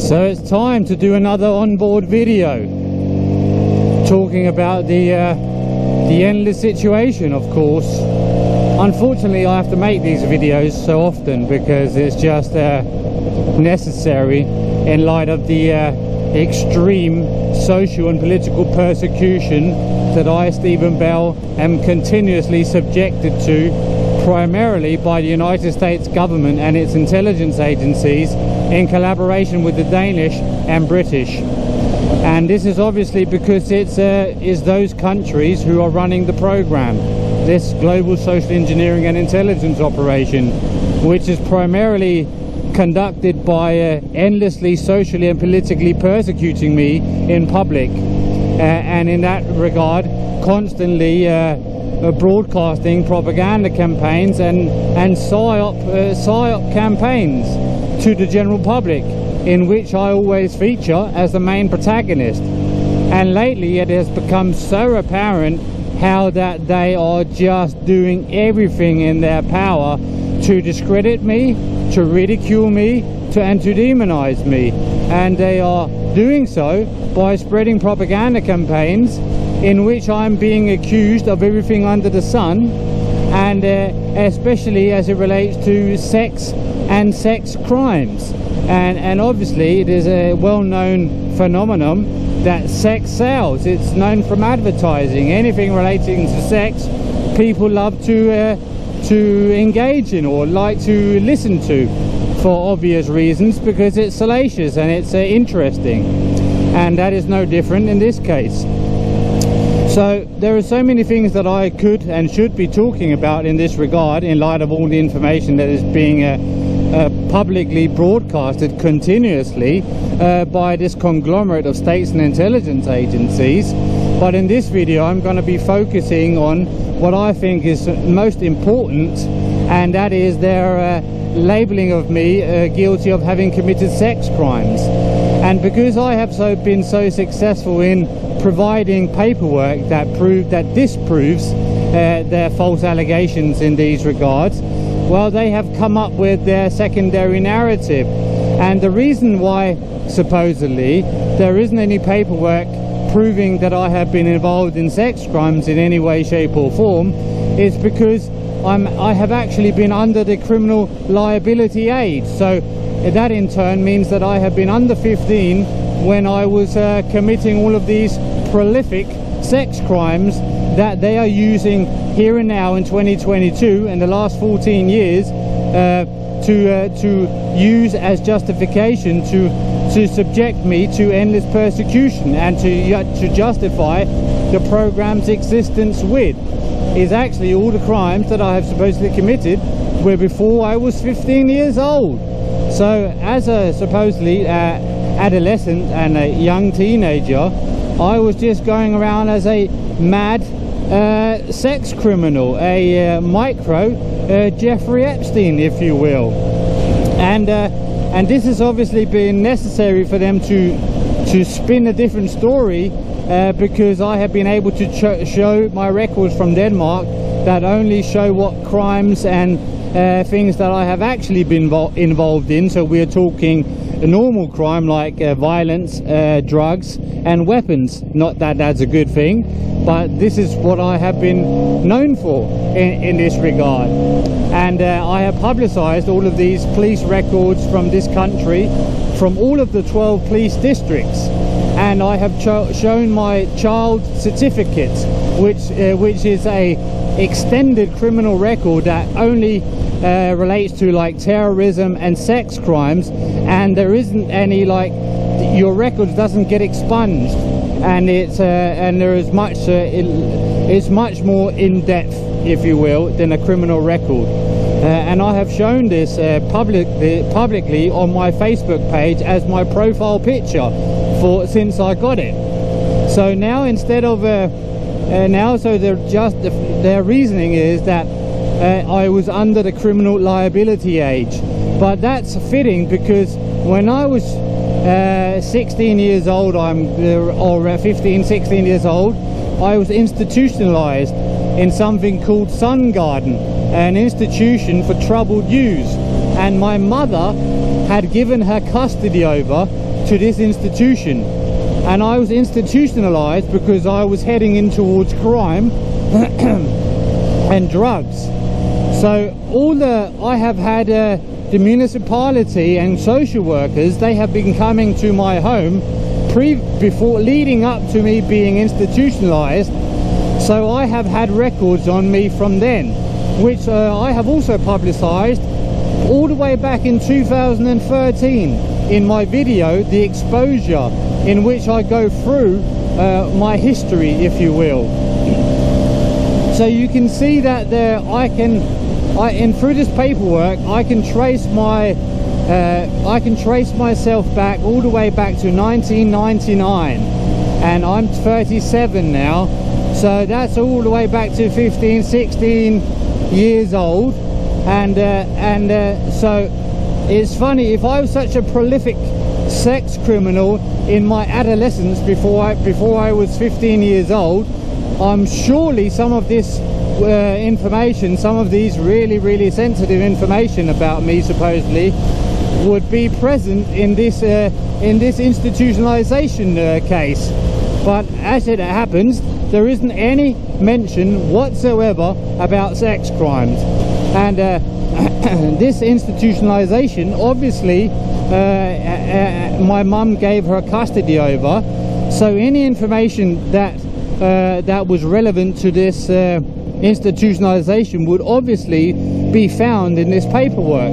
So it's time to do another onboard video talking about the endless situation, of course. Unfortunately, I have to make these videos so often because it's just necessary in light of the extreme social and political persecution that I, Stephen Bell, am continuously subjected to, primarily by the United States government and its intelligence agencies in collaboration with the Danish and British. And this is obviously because it's those countries who are running the program, this global social engineering and intelligence operation, which is primarily conducted by endlessly socially and politically persecuting me in public, and in that regard constantly broadcasting propaganda campaigns and psyop campaigns to the general public, in which I always feature as the main protagonist. And lately it has become so apparent how that they are just doing everything in their power to discredit me, to ridicule me, and to demonize me. And they are doing so by spreading propaganda campaigns in which I'm being accused of everything under the sun, and especially as it relates to sex and sex crimes. And obviously it is a well-known phenomenon that sex sells. It's known from advertising. Anything relating to sex, people love to engage in or like to listen to, for obvious reasons, because it's salacious and it's interesting. And that is no different in this case. So there are so many things that I could and should be talking about in this regard, in light of all the information that is being publicly broadcasted continuously by this conglomerate of states and intelligence agencies. But in this video I'm going to be focusing on what I think is most important, and that is their labeling of me guilty of having committed sex crimes. And because I have been so successful in providing paperwork that disproves their false allegations in these regards, well, they have come up with their secondary narrative. And the reason why supposedly there isn't any paperwork proving that I have been involved in sex crimes in any way, shape or form is because I have actually been under the criminal liability age. So that in turn means that I have been under 15 when I was committing all of these prolific sex crimes that they are using here and now in 2022 and the last 14 years to use as justification to subject me to endless persecution and to justify the program's existence with, is actually all the crimes that I have supposedly committed were before I was 15 years old. So as a supposedly adolescent and a young teenager, I was just going around as a mad sex criminal, a micro Jeffrey Epstein, if you will. And this has obviously been necessary for them to spin a different story, because I have been able to show my records from Denmark that only show what crimes and things that I have actually been involved in. So we're talking a normal crime like violence, drugs and weapons. Not that that's a good thing, but this is what I have been known for in this regard. And I have publicized all of these police records from this country, from all of the 12 police districts, and I have shown my child certificates, which is a extended criminal record that only relates to like terrorism and sex crimes, and there isn't any, like, your record doesn't get expunged, and it's and there is much it's much more in depth, if you will, than a criminal record. And I have shown this publicly on my Facebook page as my profile picture since I got it. So now, instead of their reasoning is that I was under the criminal liability age. But that's fitting, because when I was 16 years old, or 15, 16 years old, I was institutionalized in something called Sun Garden, an institution for troubled youths, and my mother had given her custody over to this institution, and I was institutionalized because I was heading in towards crime and drugs. So I have had the municipality and social workers, they have been coming to my home before leading up to me being institutionalized. So I have had records on me from then, which I have also publicized all the way back in 2013 in my video, The Exposure, in which I go through my history, if you will. So you can see that there through this paperwork I can trace myself back all the way back to 1999, and I'm 37 now, so that's all the way back to 15, 16 years old. And so it's funny, if I was such a prolific sex criminal in my adolescence before I was 15 years old, surely some of this information, some of these really sensitive information about me supposedly, would be present in this institutionalization case. But as it happens, there isn't any mention whatsoever about sex crimes. And this institutionalization, obviously, my mum gave her custody over, so any information that was relevant to this institutionalization would obviously be found in this paperwork.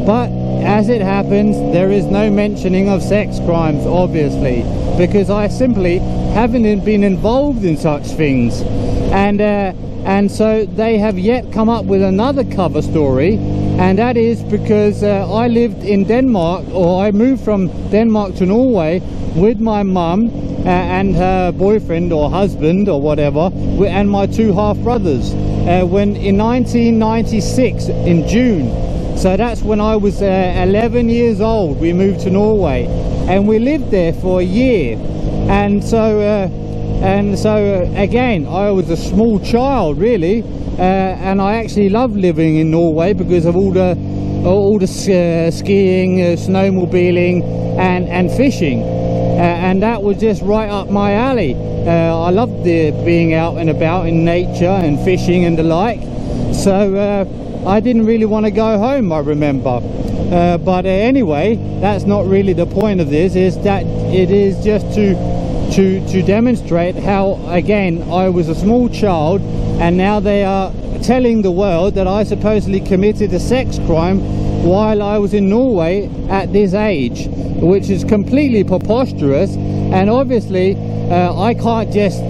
But as it happens, there is no mentioning of sex crimes, obviously, because I simply haven't been involved in such things. And so they have yet come up with another cover story, and that is because I lived in Denmark, or I moved from Denmark to Norway with my mum and her boyfriend or husband or whatever, and my two half brothers, when in 1996 in June. So that's when I was 11 years old. We moved to Norway and we lived there for a year. And so again, I was a small child really, and I actually loved living in Norway because of all the skiing, snowmobiling and fishing, and that was just right up my alley. I loved being out and about in nature and fishing and the like. So I didn't really want to go home, I remember. But anyway, that's not really the point of this. Is that it is just to demonstrate how, again, I was a small child, and now they are telling the world that I supposedly committed a sex crime while I was in Norway at this age, which is completely preposterous. And obviously I can't just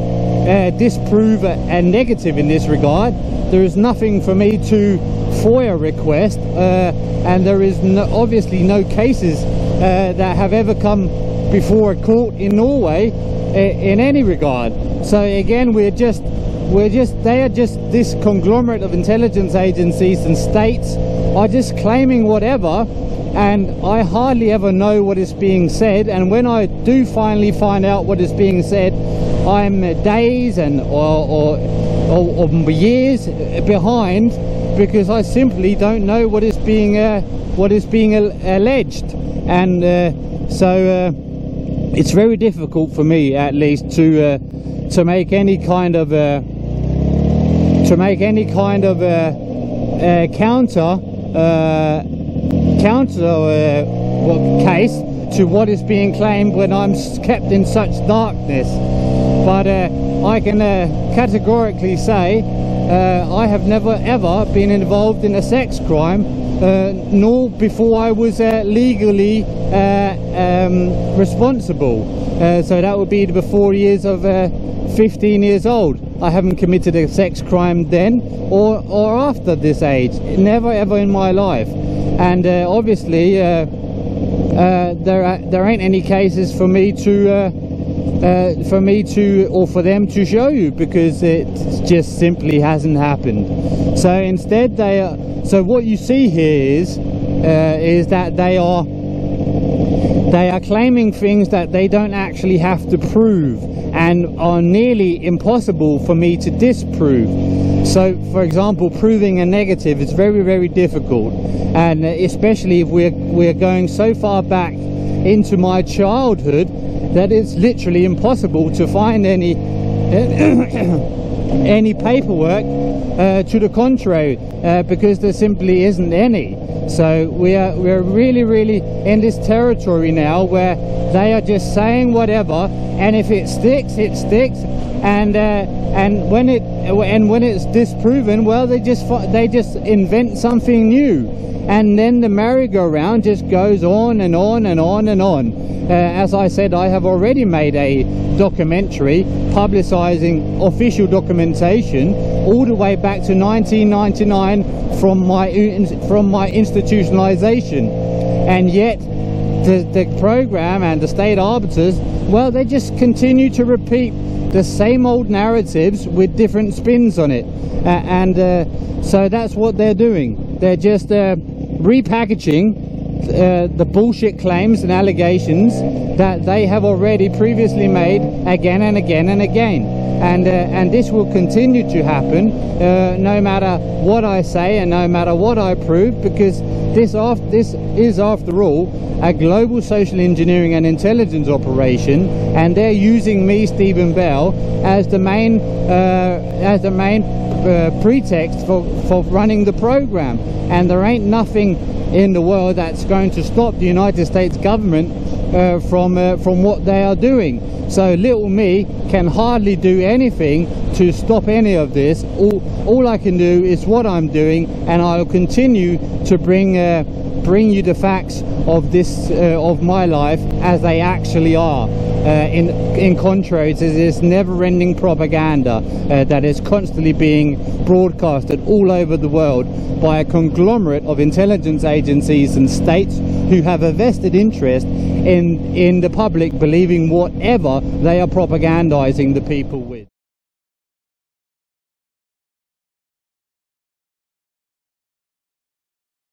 disprove a negative in this regard. There is nothing for me to FOIA request, and there is obviously no cases that have ever come before a court in Norway in any regard. So again, they are just this conglomerate of intelligence agencies and states are just claiming whatever, and I hardly ever know what is being said. And when I do finally find out what is being said, I'm days and or years behind, because I simply don't know what is being alleged. And so it's very difficult for me, at least, to make any kind of counter case to what is being claimed when I'm kept in such darkness. But I can categorically say I have never ever been involved in a sex crime, nor before I was legally responsible. So that would be before years of 15 years old. I haven't committed a sex crime then or after this age, never ever in my life. And obviously there ain't any cases for me to or for them to show you, because it just simply hasn't happened. So instead so what you see here is that they are claiming things that they don't actually have to prove, and are nearly impossible for me to disprove. So for example, proving a negative is very, very difficult, and especially if we're going so far back into my childhood that it's literally impossible to find any any paperwork to the contrary, because there simply isn't any. So we're really in this territory now where they are just saying whatever, and if it sticks, it sticks, and when it's disproven, well, they just invent something new, and then the merry-go-round just goes on and on and on and on. As I said, I have already made a documentary publicizing official documentation all the way back to 1999 from my institutionalization, and yet the program and the state arbiters, well, they just continue to repeat the same old narratives with different spins on it, so that's what they're doing. They're just repackaging the bullshit claims and allegations that they have already previously made again and again and again, and this will continue to happen no matter what I say and no matter what I prove, because this is after all a global social engineering and intelligence operation, and they're using me, Stephen Bell, as the main pretext for running the program. And there ain't nothing in the world that's going to stop the United States government from what they are doing. So little me can hardly do anything to stop any of this. All I can do is what I'm doing, and I'll continue to bring you the facts of this of my life as they actually are, in contrary to this never-ending propaganda that is constantly being broadcasted all over the world by a conglomerate of intelligence agencies and states who have a vested interest in the public believing whatever they are propagandizing the people with.